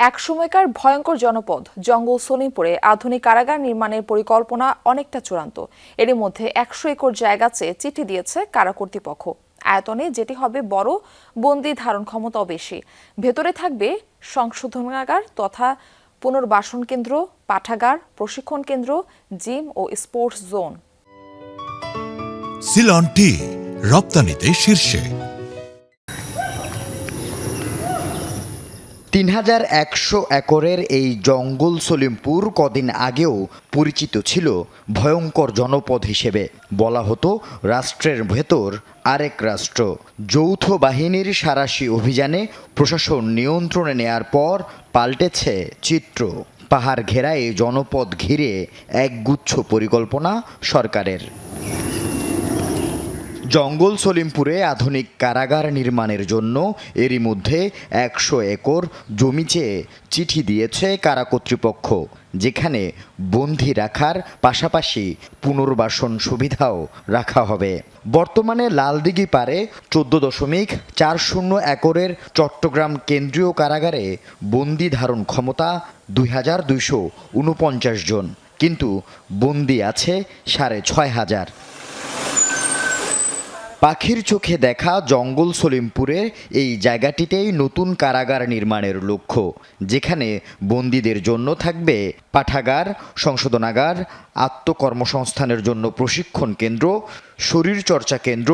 এক সময়কার ভয়ঙ্কর জনপদ জঙ্গল সলিমপুরে আধুনিক কারাগার নির্মাণের পরিকল্পনা অনেকটা চূড়ান্ত। এরই মধ্যে ১০০ একর জায়গা চেয়ে চিঠি দিয়েছে কারা কর্তৃপক্ষ। আয়তনে যেটি হবে বড়, বন্দি ধারণ ক্ষমতাও বেশি। ভেতরে থাকবে সংশোধনাগার তথা পুনর্বাসন কেন্দ্র, পাঠাগার, প্রশিক্ষণ কেন্দ্র, জিম ও স্পোর্টস জোন। সিলন টি রপ্তানিতে শীর্ষে। ৩,১০০ একরের এই জঙ্গল সলিমপুর কদিন আগেও পরিচিত ছিল ভয়ঙ্কর জনপদ হিসেবে। বলা হতো রাষ্ট্রের ভেতর আরেক রাষ্ট্র। যৌথ বাহিনীর সাঁড়াশি অভিযানে প্রশাসন নিয়ন্ত্রণে নেয়ার পর পাল্টেছে চিত্র। পাহাড় ঘেরা এই জনপদ ঘিরে একগুচ্ছ পরিকল্পনা সরকারের। জঙ্গল সলিমপুরে আধুনিক কারাগার নির্মাণের জন্য এরই মধ্যে ১০০ একর জমি চেয়ে চিঠি দিয়েছে কারা কর্তৃপক্ষ, যেখানে বন্দী রাখার পাশাপাশি পুনর্বাসন সুবিধাও রাখা হবে। বর্তমানে লালদিঘি পারে ১৪.৪০ একরের চট্টগ্রাম কেন্দ্রীয় কারাগারে বন্দী ধারণ ক্ষমতা ২,২৪৯ জন, কিন্তু বন্দী আছে ৬,৫০০। পাখির চোখে দেখা জঙ্গল সলিমপুরে এই জায়গাটিতেই নতুন কারাগার নির্মাণের লক্ষ্য, যেখানে বন্দীদের জন্য থাকবে পাঠাগার, সংশোধনাগার, আত্মকর্মসংস্থানের জন্য প্রশিক্ষণ কেন্দ্র, শরীরচর্চা কেন্দ্র,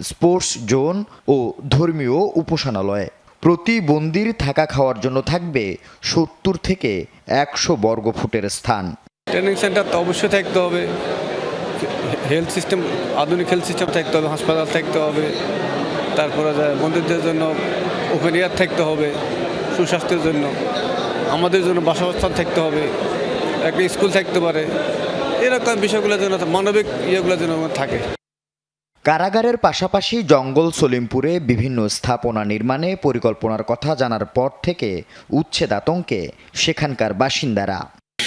স্পোর্টস জোন ও ধর্মীয় উপাসনালয়। প্রতি বন্দীর থাকা খাওয়ার জন্য থাকবে ৭০ থেকে ১০০ বর্গফুটের স্থান। ট্রেনিং সেন্টার তো অবশ্যই থাকতে হবে, হেলথ সিস্টেম, আধুনিক হেলথ সিস্টেম থাকতে হবে, হাসপাতাল থাকতে হবে, তারপরে বন্দীদের জন্য ওপেন এয়ার থাকতে হবে, সুস্বাস্থ্যের জন্য আমাদের জন্য বাসস্থান থাকতে হবে, একটা স্কুল থাকতে পারে, এরকম বিষয়গুলোর জন্য মানবিক ইয়েগুলোর জন্য থাকে। কারাগারের পাশাপাশি জঙ্গল সলিমপুরে বিভিন্ন স্থাপনা নির্মাণে পরিকল্পনার কথা জানার পর থেকে উচ্ছেদ আতঙ্কে সেখানকার বাসিন্দারা।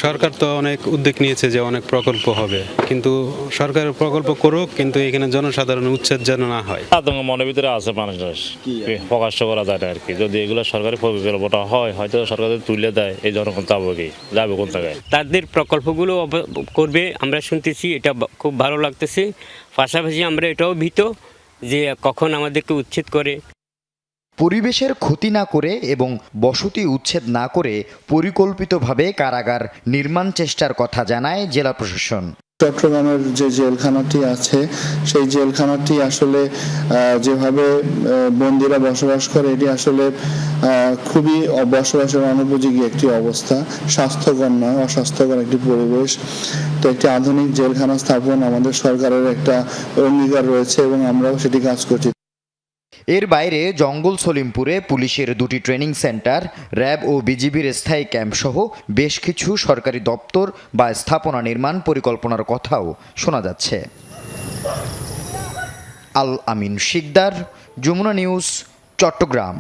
সরকার তো অনেক উদ্যোগ নিয়েছে যে অনেক প্রকল্প হবে, কিন্তু সরকারের প্রকল্প করুক, কিন্তু এখানে জনসাধারণের উচ্ছেদ যেন না হয়। আতঙ্ক মনের ভিতরে আছে, মানুষের প্রকাশ করা যায় না আর কি। যদি এগুলো সরকারি প্রকল্পটা হয়, হয়তো সরকার তুলে দেয়, এই জনগণ যাবে কোন জায়গায়। তাদের প্রকল্পগুলো করবে আমরা শুনতেছি, এটা খুব ভালো লাগতেছে। পাশাপাশি আমরা এটাও ভীত যে কখন আমাদেরকে উচ্ছেদ করে। পরিবেশের ক্ষতি না করে এবং বসতি উচ্ছেদ না করে পরিকল্পিতভাবে কারাগার নির্মাণ চেষ্টার কথা জানায় জেলা প্রশাসন। চট্টগ্রামের যে জেলখানাটি আছে, সেই জেলখানাটি আসলে যেভাবে বন্দীরা বসবাস করে, এটি আসলে খুবই বসবাসের অনুপযোগী একটি অবস্থা, স্বাস্থ্যকর নয়, অস্বাস্থ্যকর একটি পরিবেশ। তো একটি আধুনিক জেলখানা স্থাপন আমাদের সরকারের একটা অঙ্গীকার রয়েছে এবং আমরাও সেটি কাজ করছি। এর বাইরে জঙ্গল সলিমপুরে পুলিশের 2টি ট্রেনিং সেন্টার, র্যাব ও বিজিবির স্থায়ী ক্যাম্পসহ বেশ কিছু সরকারি দপ্তর বা স্থাপনা নির্মাণ পরিকল্পনার কথাও শোনা যাচ্ছে। আল আমিন শিকদার, যমুনা নিউজ, চট্টগ্রাম।